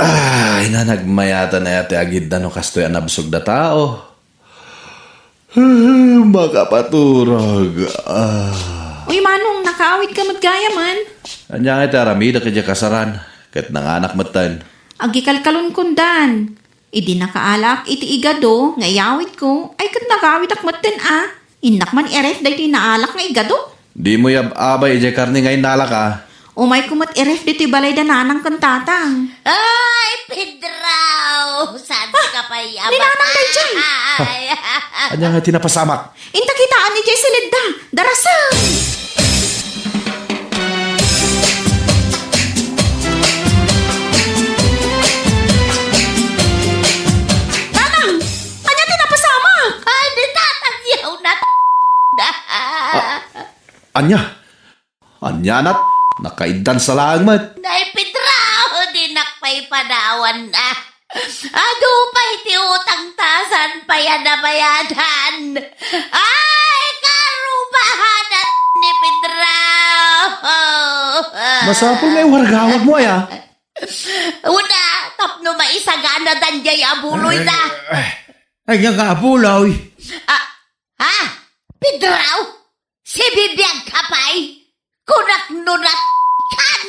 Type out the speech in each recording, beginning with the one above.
Ay, na nagmayata na yate agid na no kastoy ang nabsog na tao. Makapaturog. Uy, manong, nakaawit ka maggaya man. Anya nga iti aramida kadya kasaran. Kahit nanganak matan. Agi kalkalon kundan. Idi nakaalak iti igado, nga iawit ko. Ay, kat nagawit akmaten Inak man eref dahi naalak nga igado. Di mo yab abay iti karni ngayon nalak Umay kumat eref diti balay dananang kantatang. Ay, Pedraw! Saan ka pa yaman? Ninanang kay Jay. Anya nga tinapasamak. Inta kitaan ni Jay Silidda. Darasang! Nanang! Anya tinapasamak? Ay, natatangyaw na Anya? Anya nat? Nakaidan sa langmat. Nay, Pedraw! Di nakpay panawan na. Ado pa iti utang tasan pa yan na bayadan. Ay, karubahan ni Pedraw! Masapol nga yung wargawag mo Una, tapno maisagana danjay abuloy na. Ay, nga abulaw. Ha? Pedraw? Si bibiyang kapay? Kunak nunat kan?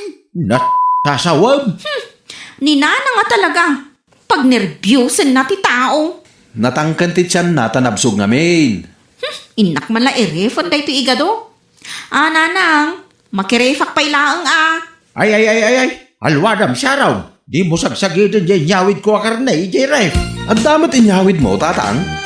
Sasawam. Ninana nga talaga. Pag nervyusin na ti tao. Natangkan ti tiyan na tanabsog ngamin. Inak man la erefon dahi ti igado. Nanang, makirefak pa ilaang Ay. Alwadam saraw. Di mo sagsagidin dyan nyawid ko akarnay, jay ref. At damat inyawid mo, tatang.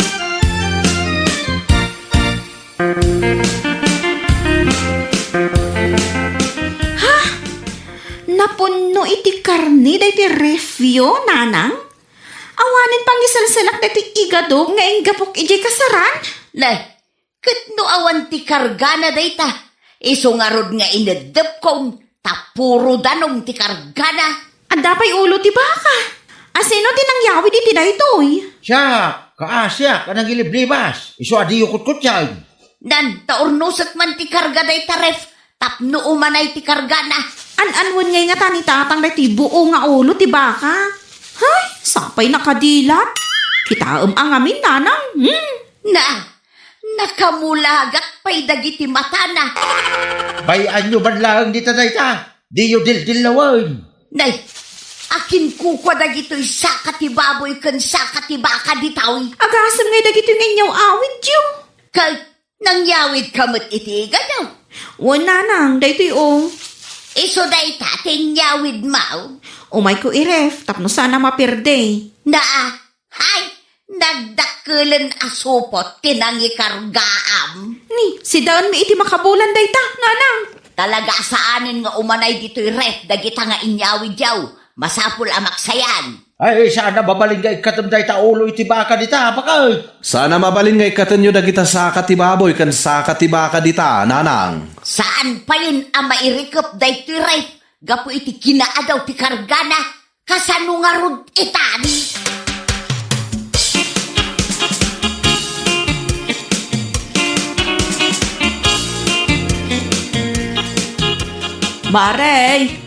Napunno iti karni dahi ti refyo, nanang. Awanin pang isalsalak dahi ti igado nga inggapok ijay kasaran. Nay, kat no awan ti kargana dayta. Isungarod nga inedep kong tapuro danong ti kargana. Adapay ulo ti baka. Asino tinangyawi di tinaytoy? Siya, kaasya, kanang iliblibas. Iso adiyo kutkutyan. Nan, taurnusat man ti karga dayta ref. Tapno umanay ti kargana. An-anwan ngay nga tani tatang dahi ti buo nga ulo ti baka. Hay, sapay nakadilat. Kitaam ang amin, nanang. Nakamulagak pa'y dagiti mata na. Bayan nyo man lang dita dayta. Di yo dil-dilawan. Nay, akin kukwa dagito'y sakati baboy kan sakati baka ditawi. Agasam ngay dagito nga inyaw awid yo. Kay nangyawid kamot iti gadaw. Wala nang, daytoy o. Iso day tating yawid mau. Umay ko iref, tapno sana mapirde. Hay, nagdakulan asupot tinangi kargaam. Ni, si Daon mi iti makabulan dayta, nanang. Talaga saanin nga umanay dito'y ref dagita nga inyawid yaw. Masapul amaksayan. Ay, sana babaling ka ikatam dayta ulo iti baka dita, bakay. Sana mabalin nga ikatanyo na kita sa katibaboy kan sa katibaka dita, nanang. Saan pa yun ang mairikop dayto'y ref? Gapo iti kinaadaw ti kargana. Kasano nga rod itan?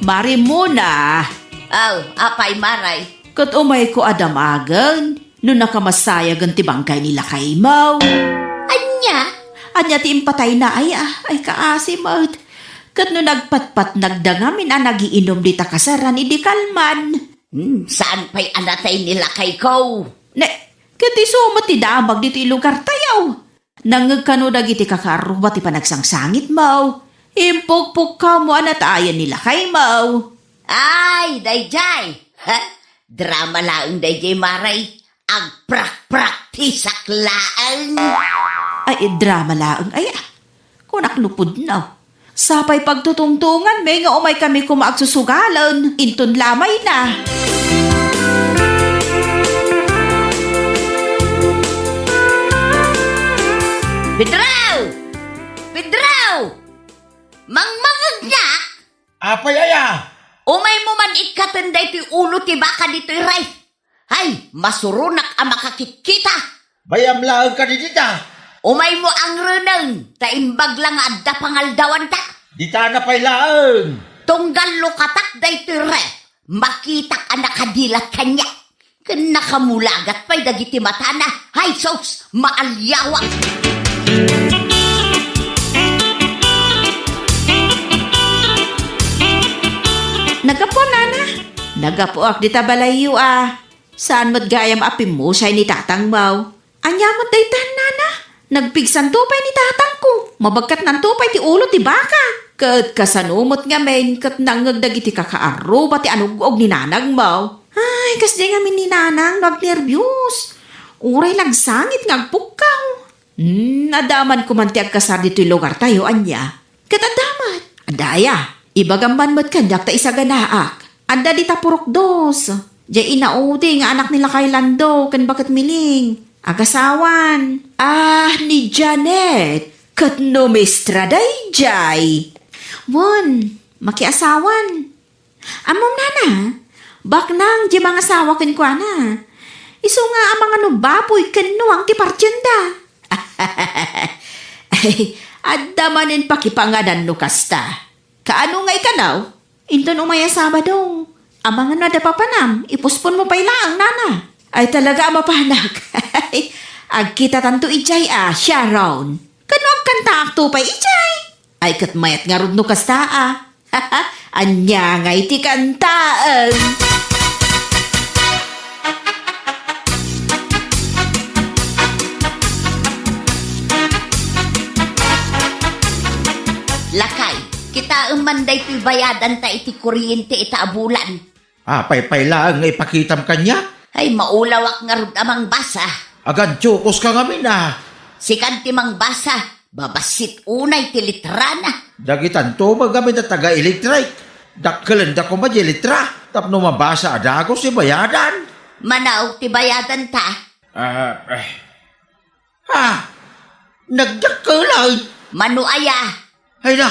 Mari muna. Apay maray. Kat umay ko adamagan, no nakamasaya ganti bangkay nila kay Mau. Anya? Anya ti impatay na ay kaasimot. Kat no nagpatpat nagdangamin nagiinom di takasaran idi kalman. Saan pa'y anatay nila kay ko? Ne, kat isumot ti damag dito lugar tayaw. Nangag kano dagiti kakaruba ti panagsangsangit Mau. Impukpuk ka mo anatayan nila kay Mau. Ay, dayjay. Drama laang dayjay maray. Ang prak-praktisak laang. Ay, drama laang ay kunak lupod na. Sapay pagtutungtungan may nga umay kami kumaagsusugalan. Inton lamay na. Pedraw! Pedraw! Mangmangagnak! Apay aya. Umay mo man ikatanday ti ulo ti baka dito'y ray. Hay, masurunak ang makakikita. Bayam lang ka dita. Umay mo ang renang, taimbag lang adda pangaldawan ta. Dita na pay laang. Tunggal lukatak dayto'y ray. makita ka nakadilat kanya. Kan nakamulagat pa'y dagiti mata na. Hay sos, maalyawak. Nagapo, nana. Nagapo ak dita balayo Saan mo't gayam apim mo siya ni tatang mau? Anya mo't daytan, nana. Nagpigsan tupay ni tatang ko. Mabagkat ng tupay ti ulo ti baka. Kat kasanumot nga men, kat nangagdag iti kakaaro, ti anugog ni nanang mau. Ay, kas di nga min ni nanang, nag-nervyos. Uray lagsangit ngagpukaw. Adaman ko man ti agkasar dito'y lugar tayo, anya. Kat adamat. Adaya, ibagamban mo't kandak ta isa ganaak. Anda di tapurok dos. Diya inaudi nga anak nila kay Lando, kan bakit miling. Agasawan. Ni Janet. Kat no mistra day jay. Won, makiasawan. Amom nana, bak nang di mga asawa kan kwa na. Iso nga ang mga nubapoy kan nuang ti partyenda. Ay, adda manin pakipangadan no kasta. Kaano nga ikanaw? Inton umaya Sabado. Ang mga nadapapanam, ipuspon mo pa ilang, nana. Ay talaga mapanak. Ag kita tanto ijay Sharon. Kano ang kanta akto pa ijay? Ay kat mayat nga rod no kasta Anya nga iti kantaan. Lakay, kita umanday ti bayadan ta iti kuryente ita abulan. Paypay lang nga ipakitam kanya. Ay, maulawak nga rod amang basa. Agad tsukos ka ngamin Sikan ti mang basa, babasit unay ti litrana. Dagitan to magamin na taga-electric. Dakkalan da ko ba di litra? Tapno mabasa adago si bayadan. Manaw ti bayadan ta. Nagdakkalan. Manuaya. Ay na,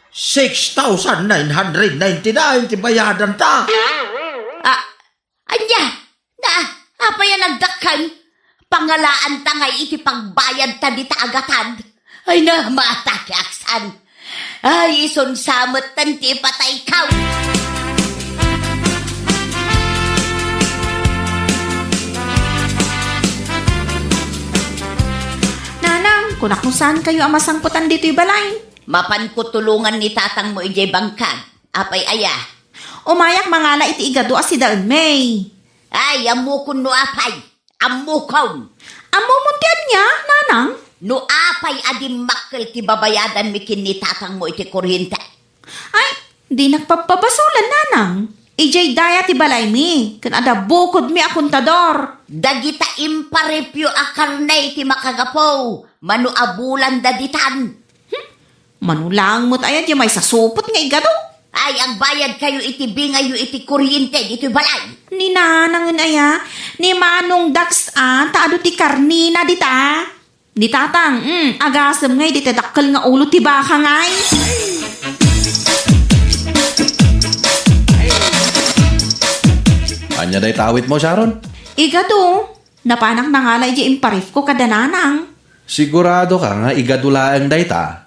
6,999 ti bayadan ta. Anya, apay nagdakkan. Pangalaan ta ngay iti pagbayad ta di ta agatan. Ay na, mata ti aksan. Ay, ison samot tan ti patay kaw. Nanang, kunak kung saan kayo ang masangputan dito'y balay. Mapan ko tulungan ni tatang mo ijay bangkag. Apay aya. Umayak mangala iti igado si Daan May. Ay, amukon no apay. Amukon. Amo muntian niya, nanang? No apay adim makkel ti babayadan mi kin ni tatang mo iti kuryente. Ay, di nagpapabasulan, nanang. Ijay daya ti balay mi. Kan ada bukod mi akuntador. Dagita imparepyo akarnay ti makagapo. Manu abulan daditan. Manulang mo't ayat yung may sasupot nga igado. Ay, ang bayad kayo iti bingayo iti kuryente dito balay. Ni nanangin aya, ni manong dax taado ti karnina dita. Di tatang, agasam ngay di tadakkel nga ulo ti baka ngay. Anya day tawit mo, Sharon? Igado, napanak na nga la iji imparif ko kada nanang. Sigurado ka nga igadulaang dayta.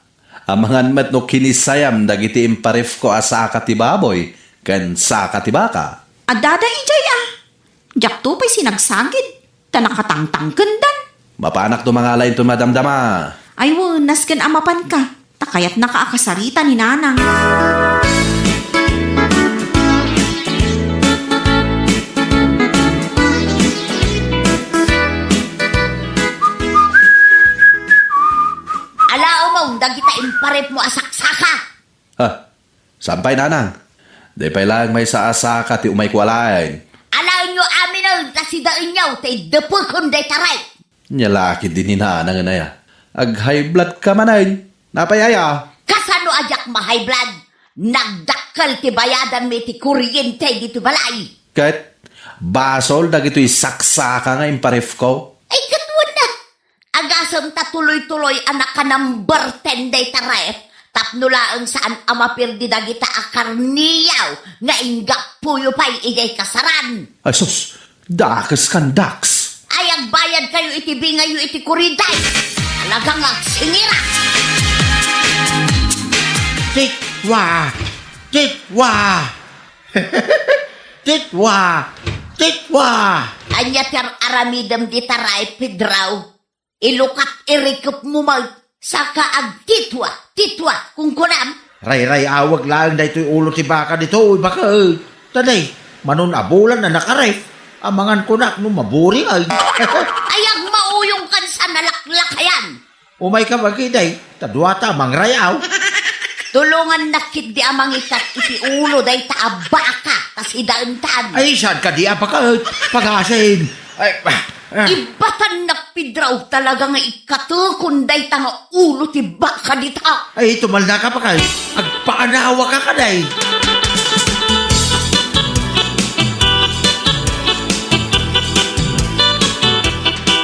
Amangan met no kinisayam dagiti imparef ko asaka ti baboy ken saka ti baka. Adada ijay Jak to pa'y sinagsagid. Tanakatangtang kendan. Mapanak to mga lain to madamdama. Ay nas ken amapan ka. Takayat nakaakasarita ni nanang. Dagita imparep mo asaksaka. Sampay nanang. Di pa lang may saasaka ti umay kwalain. Alaw nyo amin o, tasidain nyo, tay dapukon day taray. Nyalaki din ni nanang na ya. Ag high blood ka manayin. Napayaya. Kasano ajak ma-high blood? Nagdakkel ti bayadan mi ti kuryente dito balay. Kahit basol dagito'y saksaka nga imparef ko. Ay katwan na. Agasam ta tuloy-tuloy anak ka ng bartender taref. Tapnulaang saan amapirdi dagita akarniyaw nga inggak puyo pa'y ijay kasaran. Ay sus, dakas kan daks. Ay agbayad kayo iti bingayo iti kuriday. Talagang agsingira. Tikwa! Tikwa! Titwa! Titwa! Anya ter aramidam di taray Pedraw. Ilukat irikup mo mag saka ag titwa, kung kunam. Ray awag lang na ito'y ulo ti baka dito. Uy, baka, tanay, manon abulan na nakaref. Amangan ko na, no maburing ay. Ayag mauyong kan sa nalaklakayan. Umay ka magiday, tadwata mangrayaw. Tulungan nakit di amang ikat iti ulo day taabaka kasi dauntan. Ay, saan ka di apaka, pag-asin. Ay, Ibatan nakpidraw talaga nga ikatukon day tanga ulo ti baka dita. ay, tumal na ka pa kay. Agpaanawa ka kaday.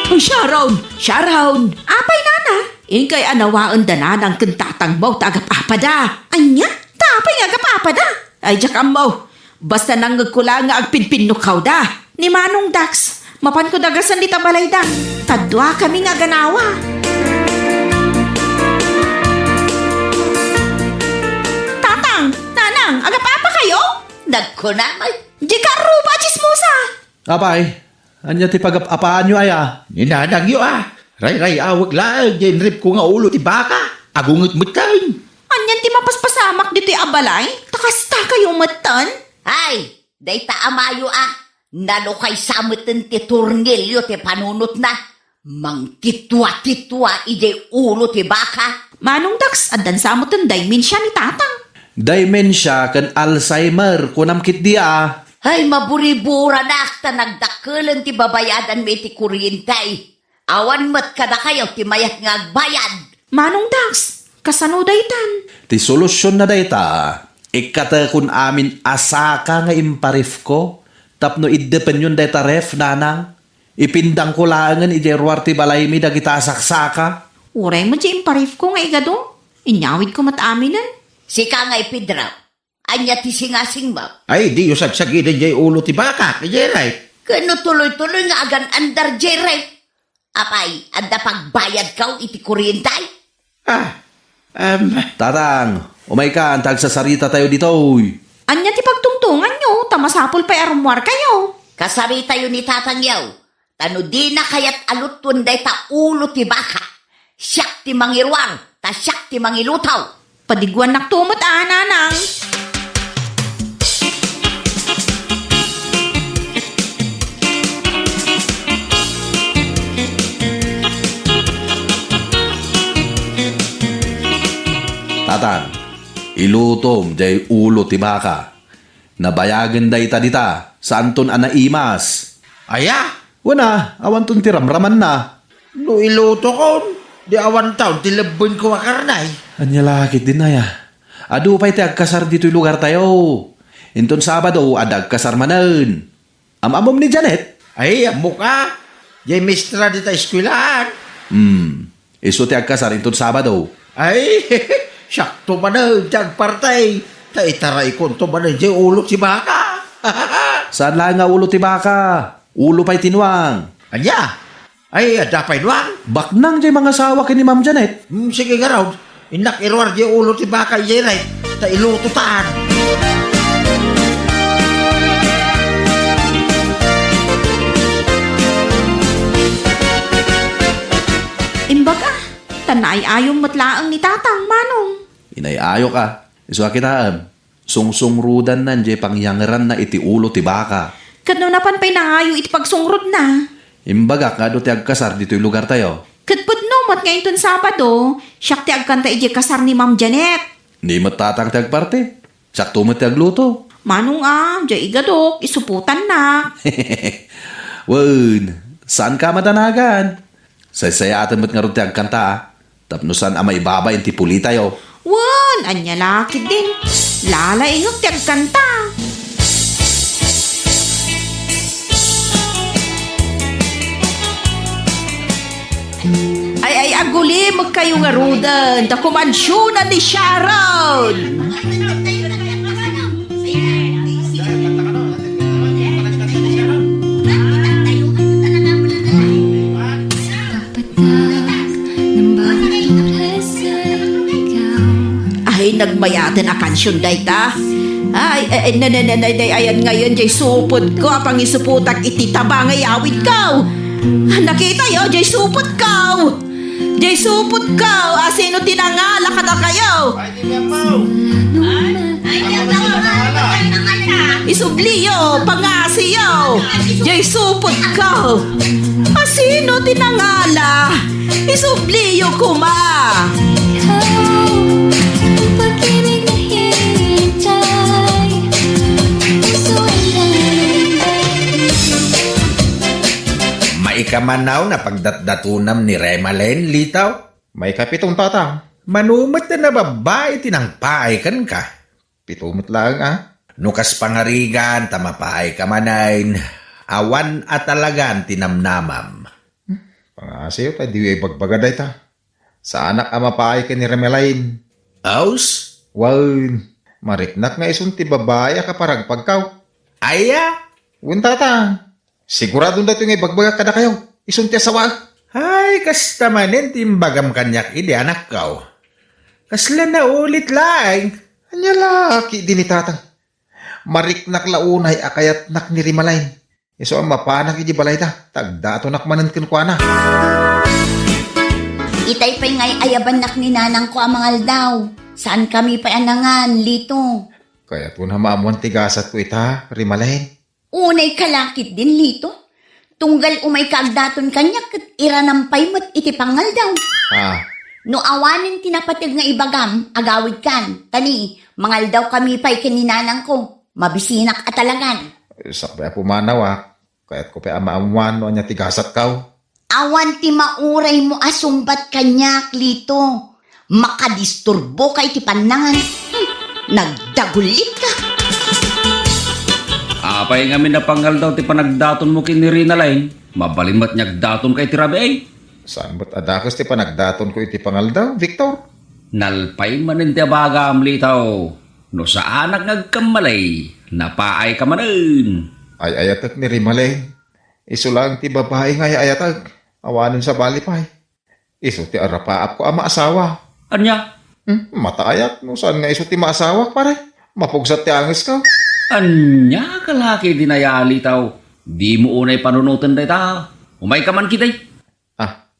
Ay, Sharon! Apay nana! Ingkay anawaan danan ang kentatang mo tagapapada. Anya? Tapay nga gapapada. Ay, jakam mo. Basta nang ngagkula nga agpinpinukaw da. Ni Manong Dax, mapan ko dagasan di tabalaydan. Tadwa kami nga ganawa. Tatang, nanang, agapapa kayo? Nagkunamay. Di ka rupa, chismosa. Apay, anya ti pag-apaan nyo ay Ninanang yo Ray awag lang, rip ko nga ulo ti baka. Agungot-mutan. Anyan ti mapaspasamak dito'y abalay? Takasta kayo matan? Ay, day taamayo Nalo kay samutin ti turnilyo ti panunot na. Mang titwa ije ulo ti baka. Manong Dax, adan sa mo daymin siya ni tatang. Dementia kan Alzheimer kunam kit dia. Ay, maburibura na akta nagdakulan ti babayadan may ti kuryentay. Awan mat ka na kayo ti mayat nga agbayad. Manong Dax, kasano daytan? Ti solusyon na dayta. Ikata kun amin asaka nga imparif ko. Tapno iddepen yun dayta ref nanang. Ipindang ko laangan ijerwar ti balay mi dagita saksaka. Uray mo di imparif ko nga igado. Inyawid ko mataminan. Sika nga'y pidraw. Anya ti singasing ba? Ay, di yung sagsagidan jay ulo ti baka. Kaya ray. Kano tuloy-tuloy nga agan andar jere. Apay, anda pagbayad kaw iti kuryentay? Tatang, umay ka, antag sa sarita tayo dito. Anya ti pagtungtungan nyo, tamasapol pa'y arumwar kayo. Kasari tayo ni tatangyaw. Tano di na kayat alutun day ta ulo ti baka. Siyak ti mangirwar, ta siyak ti mangilutaw. Padiguan naktumot nanang. Tatang, ilutom jay ulo ti baka. Nabayagan day ta dita, santon anaimas. Aya, Wana, awan ton ti ramraman na. no iluto kon. Di awan taon, tilabon ko makarnay. Anya lakit din na ya. Adu pa'y ti agkasar dito'y lugar tayo. Inton Sabado, adag kasar manan. Amamom ni Janet. Ay, amok ka. Jay mistra di ta eskwilaan. Iso ti agkasar inton Sabado. Ay, sakto man na, jag partay. Ta itaray ko to man na jay ulo si baka. Saan lang nga ulo ti baka? Ulo pa'y tinuang. Anya? Ay, adapay duwang. Baknang jay mga sawa kini Ma'am Janet. Sige nga raw. Inak irwar jay ulo ti baka jay ray. Ta iluto taan. Imbaga, tanay ayong matlaang ni tatang, manong. Inayayo ka. Iso kita, sungsungrudan nan jay pangyangaran na iti ulo ti baka. Kano napan pa'y nangayo iti pagsungrod na. Imbagak nga do ti agkasar dito'y lugar tayo. Katpud mat ngayon ton Sabado, siyak ti agkanta iji kasar ni Ma'am Janet. Di matatang ti agparte. Sakto mo ti agluto. Manong jay igadok, isuputan na. Wen, saan ka matanagan? Saysayatan mo't nga ron ti agkanta. Tapno saan ama ibabay ti puli tayo. Wan, anya lakit din. Lala ingok ti agkanta. Ay, aguli, magkayo nga rudan. Da kumansyonan ni Sharon. Ay, nagmayatin a kansyon day ta. Ayan ngayon, jay supot ko, apang isuputak ititaba nga yawid ka. Nakita yo, jay supot ka. Jay supot ka, asino tinangala ka na kayo. Isubliyo, pangasiyo, jay supot ka. Asino tinangala, isubliyo kuma. Maikamanaw na pagdatdatunam ni Remalen, litaw. May kapitong tatang. Manumot na babae tinangpaay kan ka. Pitumot lang Nukas pangarigan, tamapaay ka manayn. Awan at talagan tinamnamam. Pangasiyo tayo, di bagbagaday ta. Sa anak amapaay ka ni Remelain. Aus? Wan, mariknak nga isunti babae ka parang pagkaw. Aya? Wan tatang. Sigurado na ito nga ibagbaga ka na kayo. Isunti asawag. Ay, kasta manin timbagam kanyak idi anak kaw. Kasla na ulit lang. Anya laki din ni tatang. Mariknak launay akayat nak ni Remelain. Iso ang mapanak iji balay ta. Tagdato nakmanan kinkwana. Itay pa'y ngay ayaban nak ni nanang ko amangal daw. Saan kami pa anangan, lito? Kaya ito na maamuan tigasat ko ita, Remelain. Unay kalakit din, lito. Tunggal umay kaagdaton kanyak kat iranampay mo't itipangal daw. No awanin tinapatig nga ibagam, agawid kan. Tani, mangal daw kami pa'y kininanang ko. Mabisinak at talagan. Sakbay pumanaw Kaya't ko pa amaamuan no anya tigasat kaw. Awan ti mauray mo asumbat kanyak, lito. Makadisturbo kay ti panangan. Nagdagulit ka. Apay nga minapangal daw ti panagdaton mo kini Remelain. Mabalimat niyag daton kay ti Rabi ay. Saan ba't adakas ti panagdaton ko iti pangal daw, Victor? Nalpay manin ti abagam litaw. No sa anak ngagkamalay, napaay ka manin. Ay ayatak ni Remelain. Iso lang ti babae nga ayatag. Awanin sa balipay. Iso ti arapaap ko ama asawa. Anya? Mataayak no saan nga iso ti maasawa pare. Mapugsat ti angis ka. Anya kalaki dinayali taw. Di mo unay panunutan day ta. Umay ka man kitay.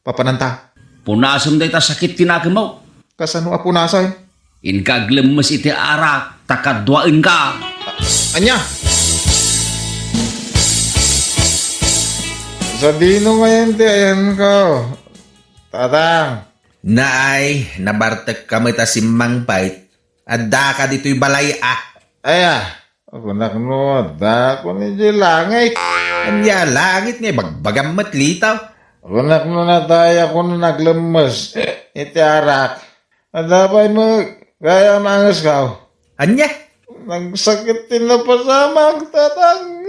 Papananta. Punasam day ta sakit tinakamaw. Kasano apunasay? Inkaglemes iti arak, takadwain ka. Anya! Sa dino ngayon ti ayan ko. Tatang. Naay, nabartek kami ta si Mang Pait. Adda ka dito'y balay Aya, ako nakno, dako ni langay. Anya langit nga bagbagam matlitaw. Ako nakno na tayo, ako na naglemes. Iti arak. Adapay mo, kaya mangas ka. Anya? Nagsakit din na pasamang tatang.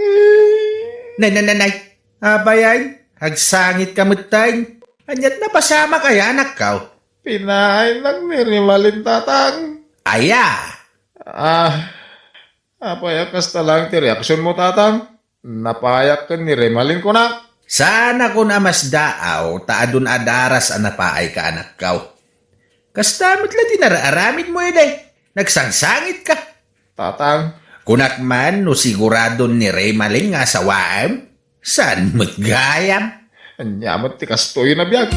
Nay. Abayay, hagsangit kamutay. Anyat na pasama kaya anak kaw. Pinahay lang ni Remelain tatang. Aya. Apayakas talang ti reaksyon mo tatang. Napayak ka ni Remelain ko na. Sana ko na mas daaw, taadun adaras anapaay ka anak kaw. Kastamot lang dinaraaramid mo nagsangsangit ka. Tatang. Kunak man no sigurado ni Remelain nga sawaam, saan magayam? Anyamat ti kastoy na biyag.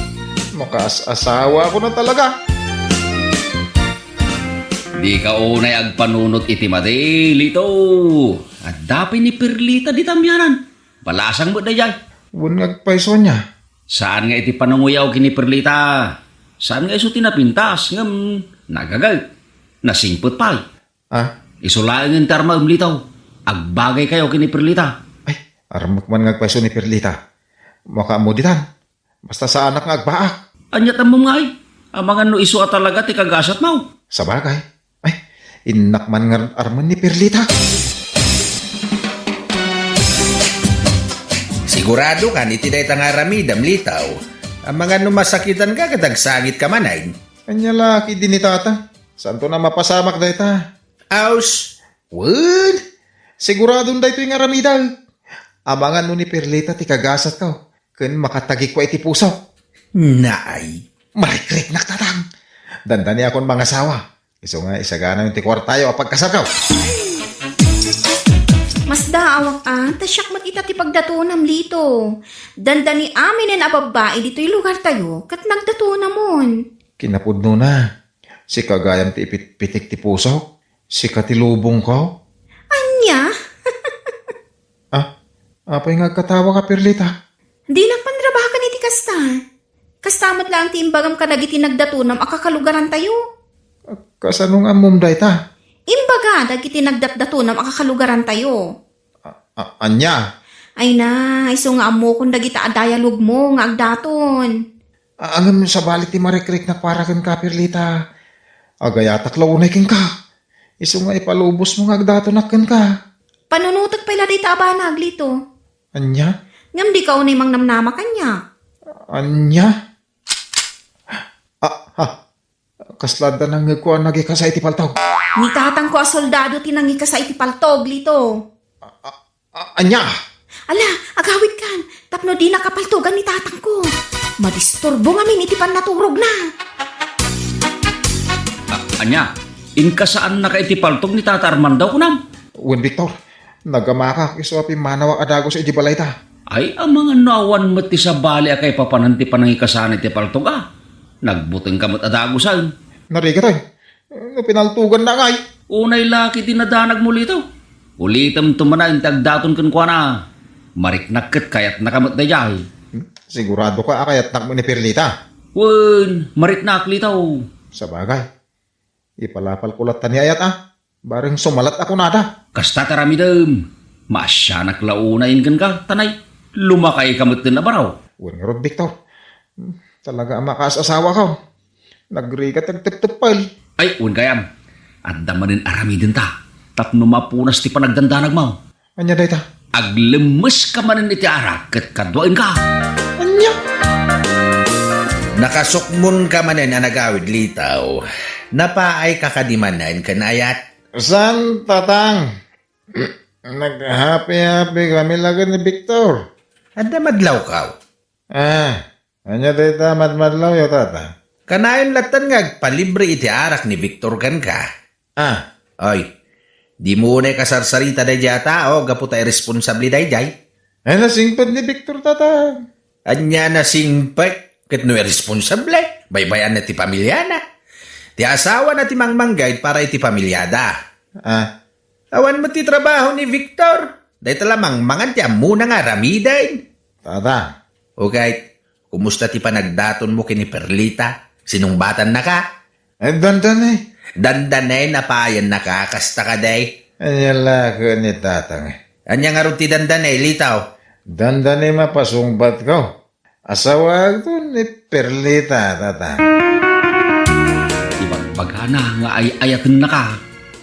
Makas-asawa ko na talaga. Di ka unay agpanunot iti madi, lito. At dapat ni Perlita di tamyanan. Balasang mo na yan. Bun ngagpaiso niya. Saan nga iti panunguyaw kini Perlita? Saan nga iso tinapintas? Ngam, nagagal. Nasingpot pa. Isulaing ang tarma umlitaw. Agbagay kayo kini Perlita. Ay, aramok man ngagpaiso ni Perlita. Makamuditan. Basta sa anak nga agbaak. Anyat ang mungay. Amangan no iso at talaga ti kagasat mo. Sa bagay. Ay, inakman nga arman ni Perlita. Sigurado ka ni tiday tangaramidam litaw. Ang mga numasakitan ka kadagsangit ka manay. Anya laki din ni tata. Santo na mapasamak dahi ta. Aus. Wud. Siguradong dahi ito yung aramidaw. Amangan no ni Perlita ti kagasat ka. Kun makatagi ko iti puso. Naay. Marikrik na tatang. Dandani akong mga asawa. Iso nga isagana yung ti kwartayo apag kasarkaw. Mas daawak tasyak mat ita ti pagdatunam lito. Dandani amin na babae dito'y lugar tayo, kat nagdatunamon. Kinapudno na. Si kagayam ti pitik ti puso. Si katilubong ko. Anya? Apay nga katawa ka, Perlita. Di nagpandrabakan iti kasta. Kastamat lang ti imbagam ka nagiti nagdatunam akakalugaran tayo. Kasanong amom day ta? Imbaga dagiti nagdatdatunam akakalugaran tayo. Anya? Ay na, iso nga amo kung dagita adayalog mo nga agdaton. Angam sa balik ti marikrik na paragan ka, Perlita. Agayatak launay king ka. Iso nga ipalubos mo nga agdatonakan ka. Panunutag pala di tabanag lito. Anya? Ngam di ka unay mang namnama kanya. Anya? Kaslada nang kuan nagi ka sa iti paltaw. Ni tatang ko a soldado tinangi ka sa iti paltog lito. Anya? Ala, agawid kan. Tapno di nakapaltogan ni tatang ko. Madisturbo ngamin iti pan naturog na. Anya, inka saan naka iti paltog ni Tata Armando kunam? Wen Victor, nagamaka iso api manawa adago sa iti balay ta. Ay, ang mga nawan mo ti sa bali akay papananti panangikasan iti paltog Nagbuteng kamot adagusan. Nariga tayo. Pinaltugan na ngay. Unay laki tinadanag mo lito. Ulitam tumana yung tagdaton kan kwa na. Mariknakit kayat nakamot na jay. Sigurado ka akayat nak mo ni Perlita. Wen, mariknak litaw. Sa bagay. Ipalapal kulat ta ni ayat Bareng sumalat ako nada. Kasta taramidam. Masya naklaunayin kan ka, tanay. Lumakay kamot din na baraw. Wen nga Rod Victor. Talaga ang makasasawa ka. Nagrigat ang tip-tipal. Ay, wen kayam. At damanin aramidin ta. Tapno mapunas ti panagdandanag mo. Anya day ta? Aglemes ka manin iti arak ket kadwain ka. Anya? Nakasukmon ka manen na nagawid litaw. Napaay kakadimanan kanayat. San, tatang? Nag-happy-happy kami lagi ni Victor. Ada madlaw kaw. Anya day ta madmadlaw yo tata? Kanayon latan nga palibre iti arak ni Victor kan ka. Oy, di mo na kasarsarita day jata o gaputa irresponsable day jay. Ay nasingpad ni Victor tata. Anya na singpay, ket no irresponsable, baybayan na ti pamilya na. Ti asawa na ti mangmanggay para iti pamilyada. Awan mo ti trabaho ni Victor. Day talamang mangan ti amuna nga ramidain. Tata. Okay, kumusta ti panagdaton mo kini Perlita? Sinungbatan na ka? Dandan Dandanay napayan na ka, kasta ka day. Anya lako ni tatang. Anya nga ron ti dandanay, litaw. Dandan mapasungbat ko. Asawa ko ni Perlita tata. Ibagbagana nga ay ayatin na ka.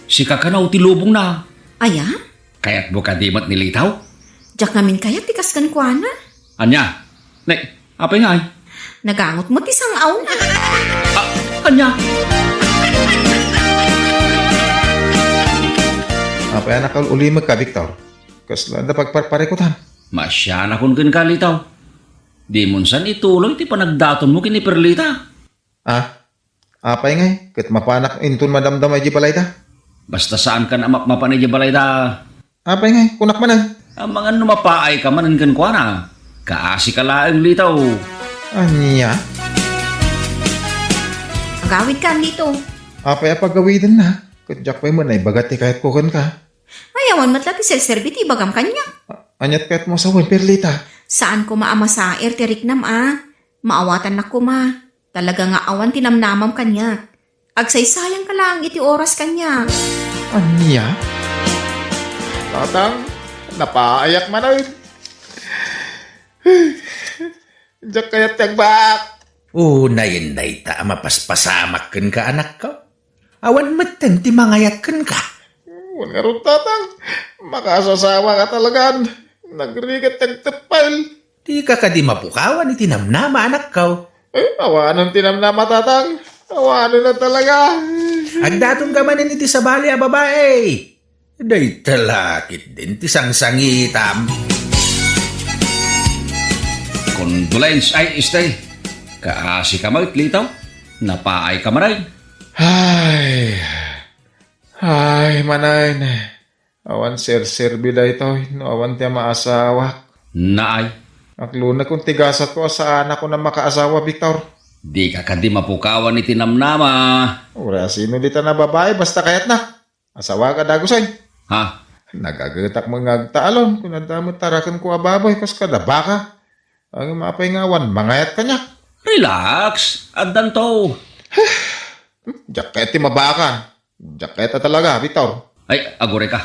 Si kakanaw ti lubong na. Aya? Kaya't bukadimat nilitaw? Diyak namin kaya tikas kan kwa na. Anya? Apay nga ay? Nagangot mo ti sang aw na. Anya? Apay anak ulimag ka, Victor. Kasla na pagparparikutan. Masya na kun kan kalitaw. Di munsan ituloy ti panagdaton mo kini Perlita. Apay ngay, kat mapanak intun madamdam ay di balay ta. Basta saan ka na mapanay di balay da. Apay ngay, kunak manan. Ang mga numapaay ka manan kan kwa na. Kaasi ka laang litaw. Anya? Agawid ka dito. Apay apagawidan na. Kadyak pa'y mo na ibagati kahit kukan ka. Ayawan matlati self-serviti bagam kanya. Anyat kahit mo sa Perlita. Saan ko maama sa erterik nam Maawatan na ko ma. Talaga nga awan tinamnamam kanya. Agsaysayang ka lang iti oras kanya. Anya? Tatang, napaayak man ay. Diyak kaya't tagbak. Unayin day ta, mapaspasamak kan ka anak ko. Awan matan ti mangayat kan ka. Huwag nga rin tatang. Makasasawa ka talagan. Nagrigat ang tepal. Di ka di mapukawan iti namnama anak ko. Awanan tinamnama tatang. Awanan na talaga. Agdaton ka manin iti sabali a babae. Day talakit din ti sangsangitam. Condolence ay istay. Kaasi ka litaw. Napaay ka maray. Ay, manay na. Awan sir-sirbi da ito. No, awan tiya maasawa. Naay, Akluna kung tigasat ko saan ako na makaasawa, Victor. di ka kadi mapukawan ni tinamnama. Ura, sino dito na babae, basta kayat na. Asawa ka dagusay. Ha? Nagagatak mga agtaalon, kung nadamot tarakan ko ababoy, kas kada baka. Ang mapay ngawan, mangayat ka niya. Relax, addan to. Jaket mabakan. Jaket talaga, Victor. Ay, agore ka.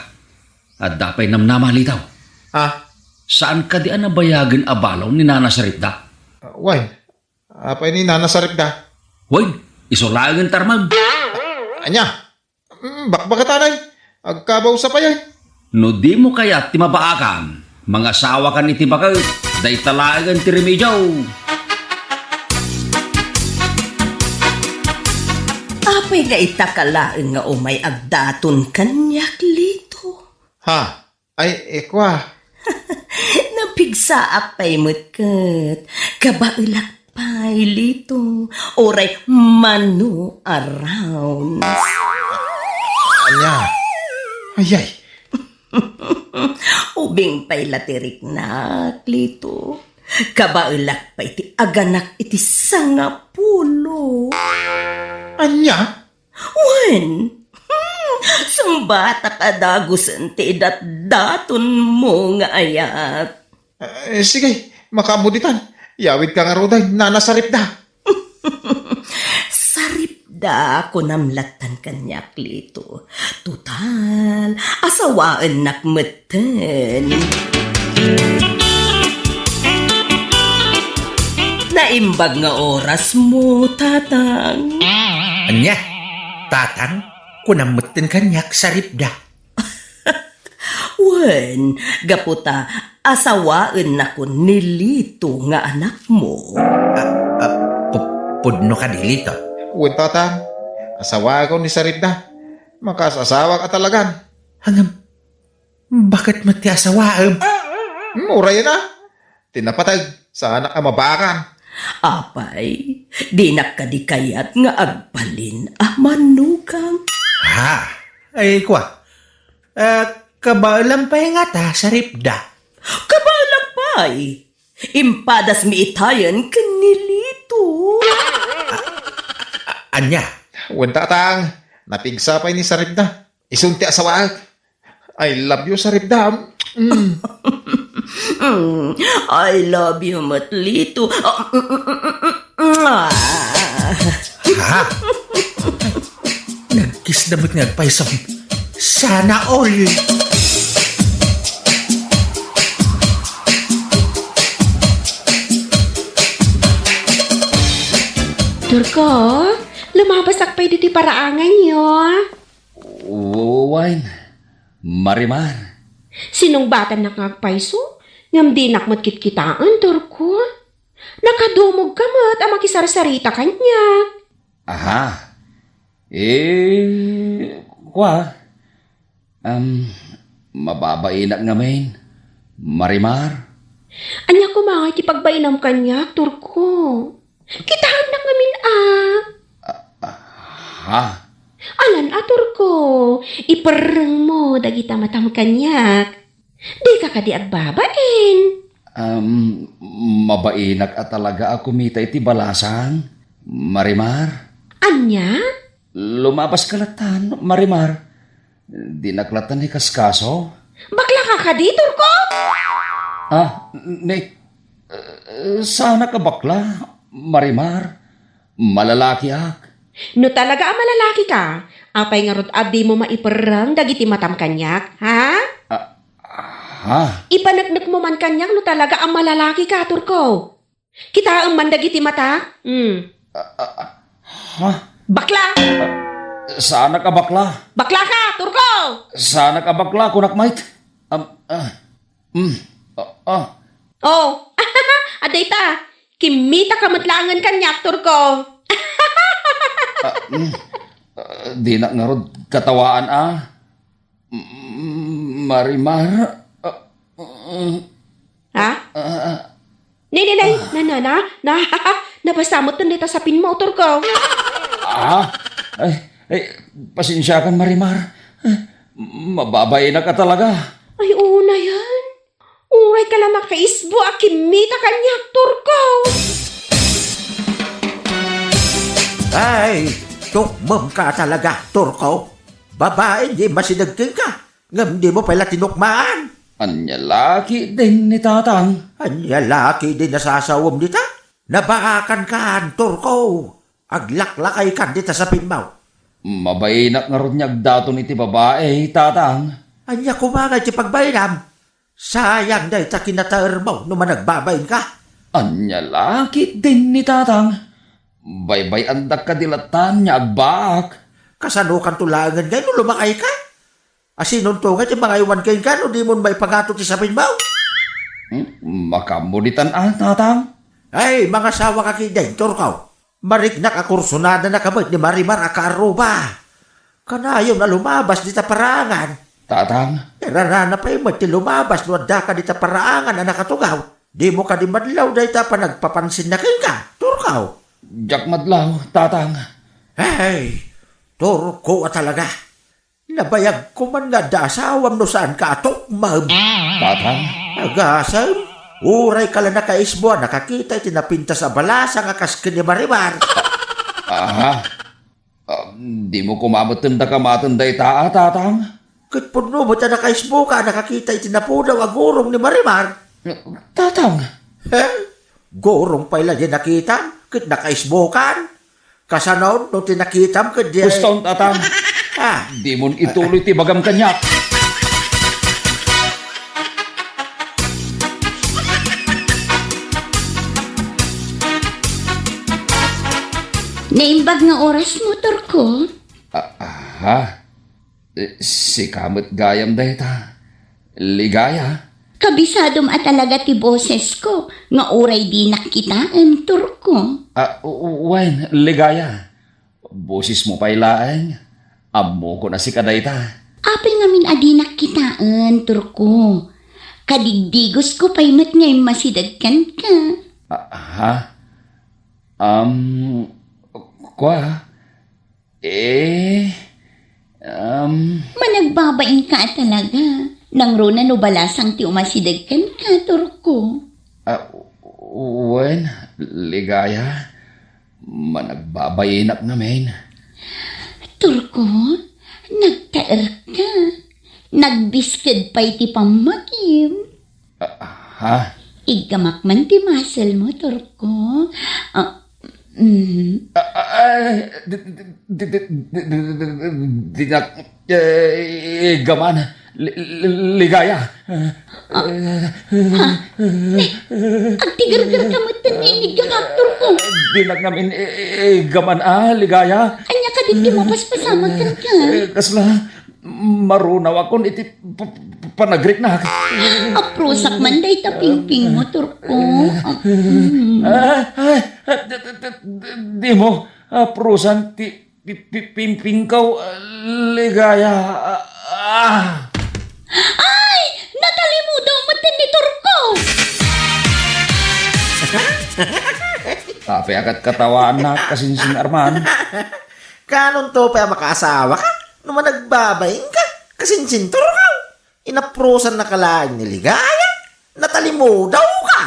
At dapay namnama litaw. Ah, Saan ka di anabayagan abalaw ni Nana Saripda? why? Apay ni Nana Sarip da. Hoy, isulagan tarmam. Anya, bakbakatanay. Agkabaw sa payay. No di mo kaya timabaakan. Mga sawa ka ni tibakal. Day talagan ti remedyaw. Apay nga itakalain nga umay agdaton kanyak lito. Ha? Ay, ekwa. Napigsa apay mutkat. Kabailak pay lito. Oray manu around. Anya. Ayay. Ubing pay latirik na lito. Kabailak pay ti aganak iti sangapulo. Anya? Wen, sumbata ka dagusan ti daton mo nga ayat. Sige, makamuditan. Yawid ka nga roday, Nana Sarip da. Saripda ko namlatan kanyak lito. Total, asawaan nakmeten. Naimbag nga oras mo, tatang. Anya, tatang, kunamutin kanyak sa ripda. Wen, gaputa, asawaan na ko nilito nga anak mo. Pudno ka dilito. Uwan tatang, asawa ko ni Sarip da. Makasasawa ka talagan. Hangam, bakit mati asawaam? Mura yan ah. Tinapatag sa anak ka mabakan. Apay, di nakadikayat nga agbalin manugang. Ha? Ay, kwa. Kabaalam pa nga ta sa ripda. Kabalak pay, impadas mi itayan kanilito. Anya, Uwan tatang, napigsa pa ni Sarip da. Isunti asawa. I love you, Sarip da. I love you, Matlito. ha? Nagkis damot nga agpaisam. Sana all. Turko, lumabas akpay diti paraangan nyo. Wine, Marimar. Sinong batan nakagpaiso? Ngam di nakmat kitkitaan, Turko. Nakadumog ka mat, ang makisarasarita kanya. Aha. Kwa. Mababainak nga main. Marimar. Anya ko mga kipagbainam kanya, Turko. Kitahan na ngamin Ha? Alan, Turko. Ipereng mo, dagita matam kanyak. Di ka kadi agbabain. Mabainak at talaga ako mita iti balasang. Marimar. Anya? Lumabas kalatan, Marimar. Di naklatan ni kaskaso. Bakla ka kadi, Turko? Nick. Sana ka bakla, Marimar. Malalaki ak. No talaga ang malalaki ka, apay nga rod abdi mo maiperang dagiti matam kanyak, ha? Ha? Ipanagnak mo man kanyak no talaga ang malalaki ka, Turko. Kita ang man dagiti mata? Ha? Bakla! Sana ka bakla. Bakla ka, Turko! Sana ka bakla, kunak mait. Oh, aday ta. Kimita ka matlangan kanyak, Turko. Di na nga rod katawaan Marimar. Ha? Nabasamot na dito sa pin mo, Turko. Ay, pasensya ka, Marimar. Mababay na ka talaga. Ay, oo na yan. Uray ka lang nakaisbo, akimita kanya, turko. Ay, tukmam ka talaga, Turko. Babae, di masinagking ka. Ngam di mo pala tinukmaan. Anya laki din ni tatang. Anya laki din nasasawam dita. Nabaakan ka, Turko. Aglaklakay kan dita sa pinmaw. Mabay na nga ron niyag daton iti babae, tatang. Anya kumangay ti pagbaynam. Sayang day ta kinataer mo naman nagbabayin ka. Anya laki din ni tatang. Baybay andak ka dilatan niya agbaak. Kasano kan tulangan ngayon no lumakay ka? Asinon to nga ti mga iwan kayo ka no di mo may pagato ti sa pinmaw. Makamuditan tatang. Ay, mga sawa ka kiday, Turko. Marik na kakursunada na kamot ni Marimar akaruba. Kanayon na lumabas di ta parangan. Tatang. Rarana pa yung ti lumabas no da ka di ta parangan na nakatugaw. Di mo ka di madlaw dahi ta pa nagpapansin na kayo ka, Turko. Jak madlaw, tatang. Hey, Turko talaga. Nabayag ko man nga dasawam no saan ka atok, ma'am. Tatang. Agasam, uray ka lang nakaisbo, nakakita tinapinta sa balasa nga kaskin ni Marimar. Aha. Di mo kumamatan da kamatanday tatang. Kit puno mo ta nakaisbo ka, nakakita itinapudaw agurong ni Marimar. Tatang. Gurong pa ilan yung nakita, kit nakaisbo kan. Kasanaon, no tinakitam ka di. Guston, tatang. Di mo ituloy ti bagam kanyak. Naimbag nga oras mo, Turko. Aha. Si kamot gayam dayta. Ligaya. Kabisadom at talaga ti boses ko, nga oray di nakitaan, Turko. Wen, ligaya. Boses mo pa ilaeng. Amo ko na si kadayta. Apil nga min adi nakitaan, Turko. Kadigdigos ko pa'y mat ngay masidagkan ka. Aha. Kwa? Managbabain ka talaga. Nang rona no balasang ti umasidagkan ka, Turko. Wen, ligaya. Managbabayinak namin. Turko, nagtaer ka. Nagbisked pa'y ti pamagim. Ha? Igamak man ti muscle mo, Turko. Gaman. Ligaya. Agtigar-gar ka mo taninig ka, Turko. Dinag namin gaman ligaya. Anya ka din di mo paspasamag ka ka. Kasla, marunaw akon iti panagrik na. Aprusak man day taping-ping mo, Turko. Di mo, prusan ti pimping kaw, ligaya. Ay! Natali mo daw matin ni Turko! Tapi akat katawaan na kasinsin Arman. Kanon to pa makaasawa ka? Naman nagbabayin ka? Kasinsin Turko. Inaprosan na kalaan ni Ligaya. Natali mo daw ka.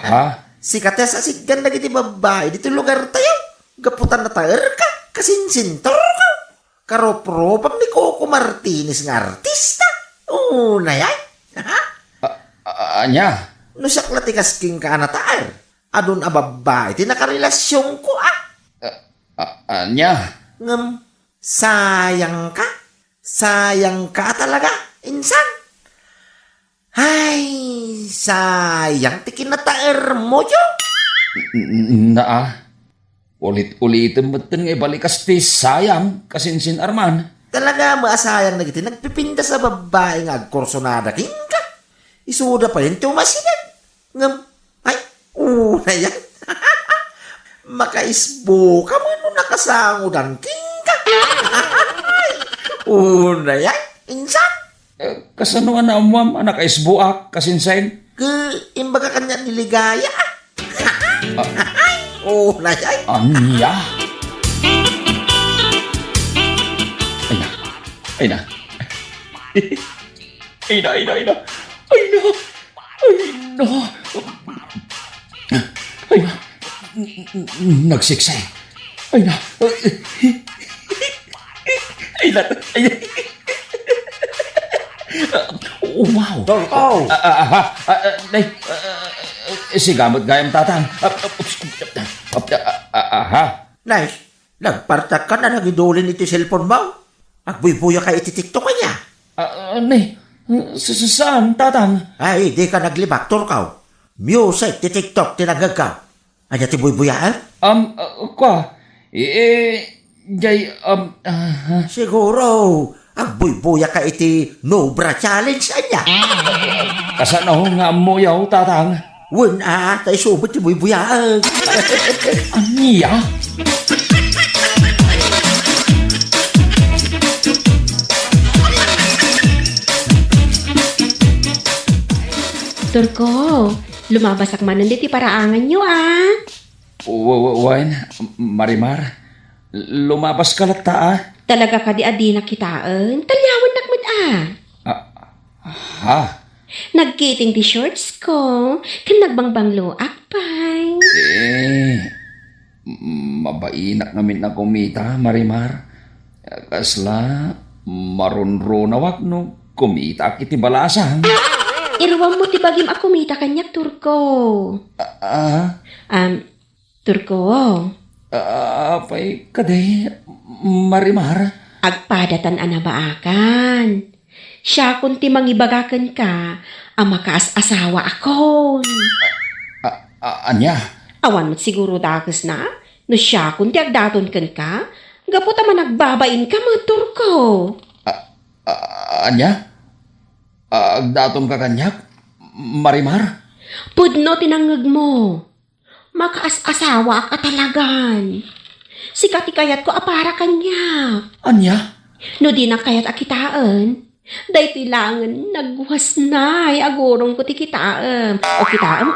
Ha? Si Kates asiggan na giti babae dito lugar tayo. Gaputan na taer ka. Kasinsin Turko. Karopropam ni Coco Martinez nga artista. Una yan. Anya? No siya klatikas king ka na taer. Adun ababay, tinakarelasyon ko Anya? Ngam, sayang ka. Sayang ka talaga, insan. Ay, sayang tikin na taer mo yo. Ulit-ulitin mo ito nga balikas ti sayang kasinsin Arman. Talaga maasayang na giti. Nagpipinda sa babae nga agkursonada king ka. Isuda pa yun tumasinag. Ngam, ay, una yan. Makaisbo ka mo nung nakasangudan king ka. Una yan, insan. Kasanuan na amuam anak isbuak kasinsain. Imbaga kanya niligaya. Una yan. Anya? Ay, Ay na. Ay na, ay na, ay na. Ay na. Ay na. Ay na. Nagsiksay. Ay na. Ay na. Ay na. Oh, wow. Turkaw! Nay, sigamot gayam tatang. Nice. Nagpartak ka na nagidulin iti cellphone mo. Agbuy-buya ka iti TikTok kanya. Nay, saan tatang? Ay, di ka naglibak, Turkaw. Music, ti TikTok, tinagag ka. Anya ti buy-buyaan? Kwa, jay, Siguro, agbuy-buya ka iti Nobra Challenge anya. kasano nga mo yaw tatang? Wen tayo subot ti buy-buyaan. Aniya? Turko, lumabas ak manan di ti paraangan nyo Wan, Marimar, lumabas ka lata Talaga ka di adi nakitaan, talyawan nakmad Ha? Nagkiting ti shorts ko, kan nagbangbanglo akpay. Mabainak namin na kumita, Marimar. Kasla, marunrunawak no, kumita kiti balasang. Irwam mo ti bagim akumita kanyak, Turko. Turko, Apay kaday, Marimar. agpadatan anabaakan. Siya kun ti mangibagakan ka, ang makaas-asawa akon. Anya? Awan mo't siguro dakas na, no siya kun ti agdaton kan ka, gapot man nagbabain ka mga Turko. Anya? Agdaton ka kanyak, Marimar? Pudno tinangag mo. Makaas-asawa ka talagan. Sikati kayat ko apara kanya. Anya? No di na kayat akitaan. Day tilangan nagwas na agurong ko ti kitaan. O kitaan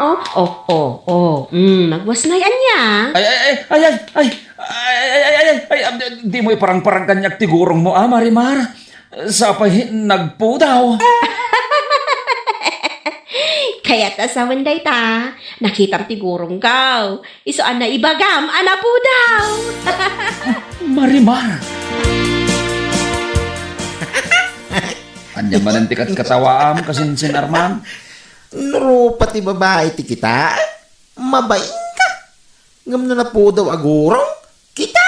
nagwas na anya. Di mo parang kanyak tigurong mo, Marimar. Sapay, nagpudaw. Kaya't asawan day ta, nakitam ti gurong gaw. Isuan na ibagam, ana po daw. Marimar. Anya man ang tikat katawaam kasinsin Arman. Nuro pati babae ti kita. Mabain ka. Ngam na po daw agurong. Kita!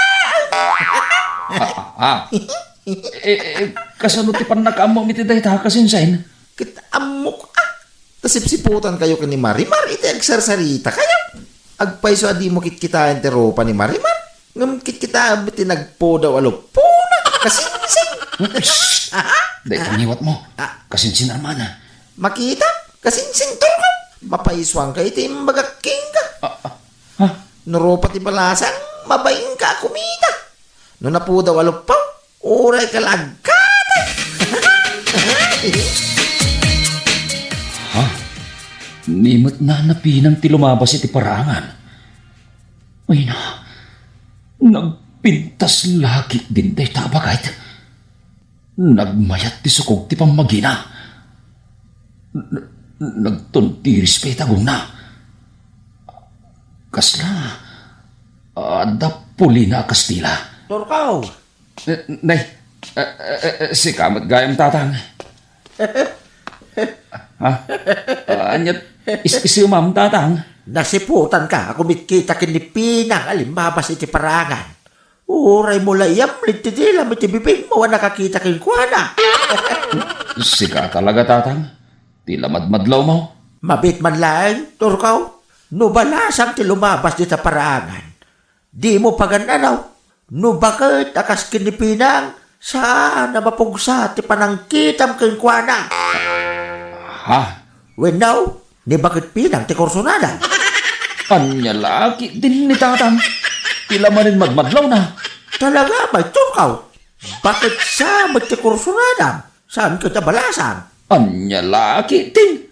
Kasano ti pan nakaamo miti dayta kasinsin? Kita amok Tasipsiputan kayo ka ni Marimar, iti agsarsarita kayo. Agpay so adi mo kitkitaan ti ropa ni Marimar. Ngam kitkitaan biti nagpo daw alupuna. Kasinsin. Day kangiwat mo. Kasinsin Arman. Makita? Kasinsin to ka. Mapaiswang ka iti mbagaking ka. Naropa ti balasang, mabaing ka kumita. No na po daw alupaw, uray ka lagkata. Nimot na napinang ti lumabas iti parangan. Ay na, nagpintas lagi din day tabagayt. Nagmayat ti sukog ti pamagina. Nagtuntiris pa itagong na. Kasla, ada puli na Kastila. Turkaw. Nay, si kamat gayam tatang. Anyat, isi umam tatang. Nasiputan ka, ako mitkita kinipinang alimbabas iti parangan. Uray mo layam, litidila, mitibibing mo, nakakita kinkwana. Sika talaga tatang. Tila madmadlaw mo. Mabit man lang, Turkaw. No balasang ti lumabas di sa parangan. Di mo pagananaw. No bakit akas kinipinang saan na mapugsa ti panangkitam kinkwana. Ha? When now, ni bakit pinang ti kursunadan. Anya laki din ni tatang. Tila man rin madmadlaw na. Talaga ba, Turkaw? Bakit sa ti kursunadan? Saan ka balasang? Anya laki din.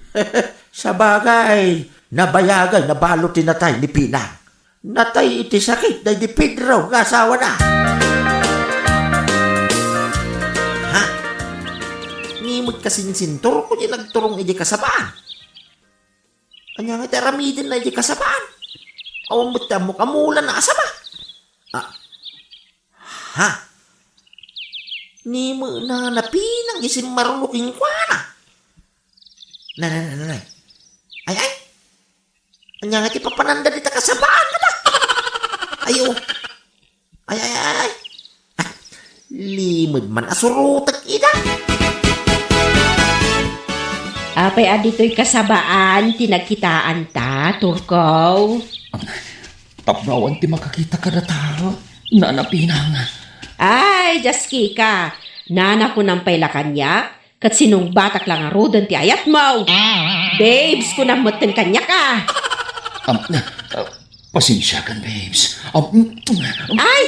Sa bagay, nabayagan na balot tinatay ni Pinang. Natay iti sakit na di Pedro, nga asawa na. Ha? mo't kasinsintor ko di nagturong iji kasabaan. Anya nga taramidin na iji kasabaan. Awan mo't mo kamulan na asaba. Ha? Ni mo na napinang isim marunuking kwa na. Nanay. Ay. Anya nga ti papananda di ta kasabaan na ta. Ayo. Ay. Limod man asurutak ida. Apay adito'y kasabaan, tinagkitaan ta, Turkaw. Tapnawan ti makakita ka na tao. Nanapinang. Ay, Jaski ka. Nana ko ng payla kanya, kat sinong batak lang arudan ti ayat mo. Babes, ko na mutin kanya ka. Pasensya kan, babes. Ay,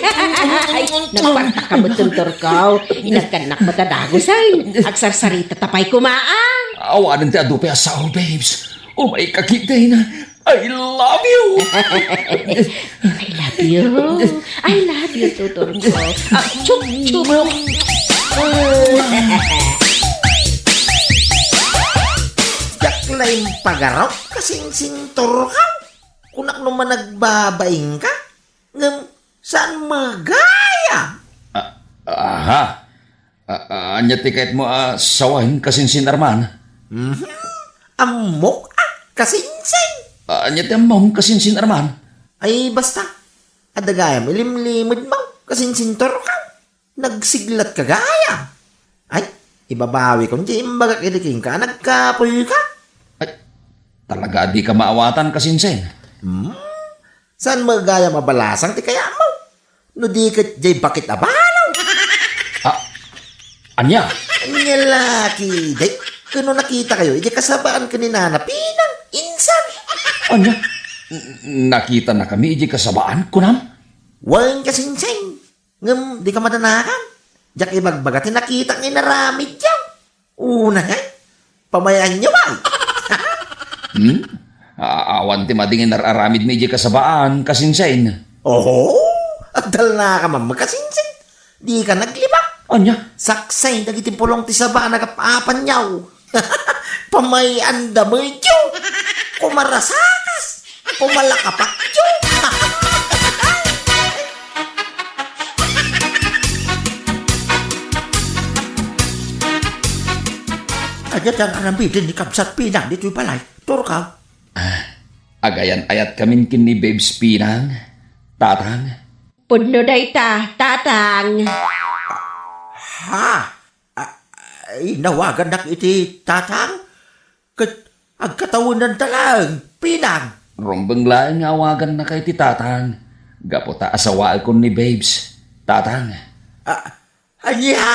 nagpartak ka betul, Turkaw. Inagkanak mo tadagosan. Agsarsarita tapay kumaang. Awanan ti adupe asaw, babes. Umay kakitay na. I love you! I love you too, Turkaw. Chup. Jaklain pagaraw kasing-sintor ka. Kunak naman nagbabaing ka. Ngam, saan magaya? Aha. Anya tiket mo sawahin kasinsin Arman. Amok kasing-sing. Anya ti amam kasinsin Arman. Ay basta. Adagayam ilimlimod mo. Kasinsintor ka. Nagsiglat ka gaya. Ay, ibabawi kung di imbaga kiniking ka. Nagkapoy ka. Ay, talaga di ka maawatan kasinsin. Saan magaya mabalasang ti kaya mo? No di ka jay bakit abalaw? Anya? Anya laki. Day, kano nakita kayo? Iji kasabaan ka ni Nana Pinang. Insan. Anya? Nakita na kami iji kasabaan kunam? Walang kasingsing. Ngam, di ka madanakan. Diyak ibagbagat nakita ng inaramid yaw. Una nga, pamayaan niyo ba? Awan ti madingin nararamid mi iji kasabaan kasinsin. Oo, agdal na ka mamagkasingsing. Di ka naglibak. Anya? Saksay, nagiti pulong ti saba nagapapan yaw. Pamayaan damay yaw. Kumarasakas. Kumalakapak yaw. Aja dan anambidin ni Kamsat Pinang dito'y balay. Turkaw. Agayan ayat kamin kin ni Babes Pinang. Tatang. Puno day ta, tatang. Ha? Ay, nawagan nak iti tatang. Agkatawin ng talang. Pinang. Rombeng laeng awagan na kay ti tatang. Gapota asawaan ko ni Babes. Tatang. Anya?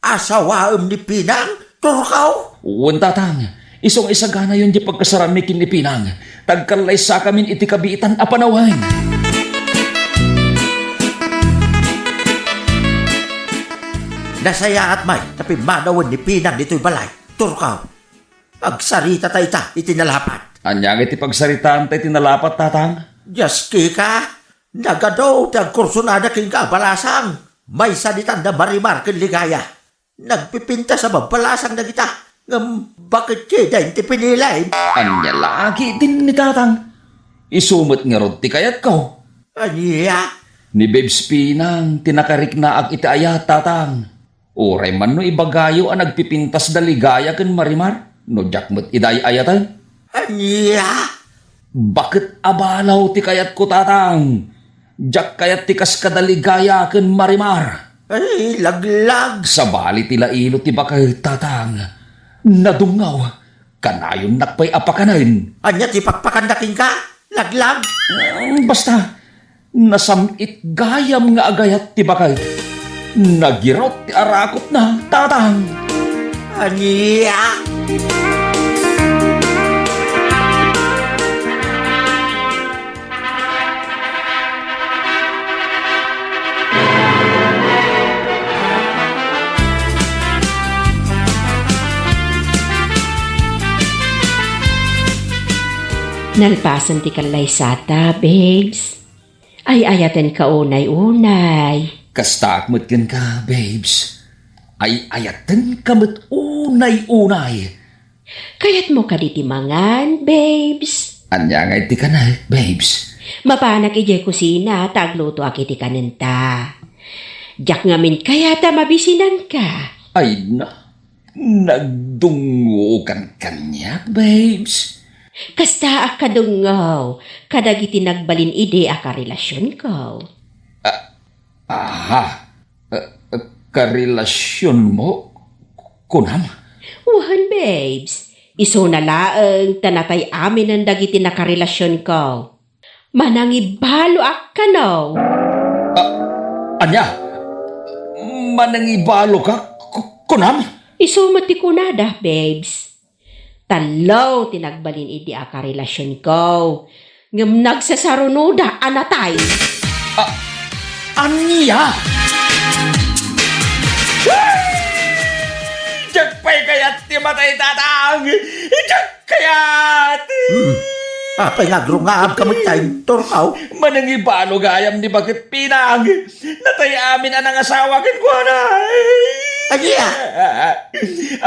Asawaam ni Pinang? Turkaw? Uwan tatang. Isong isagana yun di pagkasarami kin ni Pinang. Tagkalay sa kamin iti kabiitan apanawan. Nasaya at may tapi manawan ni Pinang dito'y balay. Turkaw. Agsarita tayo ta itinalapat. Anyang iti pagsaritaan tayo tinalapat tatang. Jaski ka. Nagadaw tag kursunada king kabalasang. May salitan na marimar kin ligaya. Nagpipinta sa mabalasang na kita. Bakit kaya hindi pinilay? Anya lagi din ni tatang. Isumot nga rod ti kayat ko. Anya? Ni Babes Pinang tinakarik na ag iti ayat tatang. Uray man no ibagayo ang nagpipintas da ligaya ken marimar. No jakmet iday ayatan. Anya? Bakit abalaw ti kayat ko tatang? Jak kayat ti kas kadaligaya ken marimar. Ay, laglag. Sa bali tila ilo ti bakay tatang. Nadungaw. Kanayon nakpay apakanan. Anya ti pakpakandaking ka? Laglag. Basta, nasamit gayam nga agayat ti bakay. Nagirot ti arakot na tatang. Anya? Nalpasan ti kalay sata, babes. Ay ayaten ka unay-unay. Kastakmat kan ka, babes. Ay ayatan kamot unay-unay. Kayat mo ka ditimangan, babes. Anya nga iti ka na, babes. Mapanak ijay kusina, tagluto ak iti kanenta. Diyak ngamin kaya ta mabisinan ka. Ay nagdungo kan kanya, babes. Kasta ak kadungaw, kadagiti nagbalin ide ak relasyon ko. Aha, karelasyon mo, kunam? Wahan, babes. Iso na laeng tanatay amin ang dagiti nakarelasyon ko. Manangibalo ak kanaw. Anya, manangibalo ka, kunam? Iso mati kunada, babes. Talaw tinagbalin idi ak relasyon ko. Ngam nagsasarunoda anatay. Anya? Diyak pa'y kaya't ti matay tatang! Diyak kaya't! Apay nga grungaam kamot tayo, Torkaw. Manangibalo gayam ni Bakit Pinang! Natay amin ang asawa kin ko na! Anya?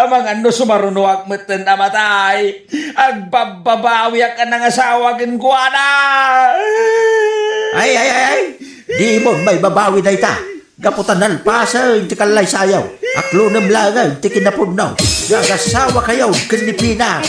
Amang ano sumarunuak meten amatay! Agbababawi ak ang asawa kin ko na! Ay! Di mo may babawi na ita. Gaputan nalpasa, hindi kalay sayaw. Aklo ng langaw, hindi kinapunaw. Gagasawa kayo, kinipina.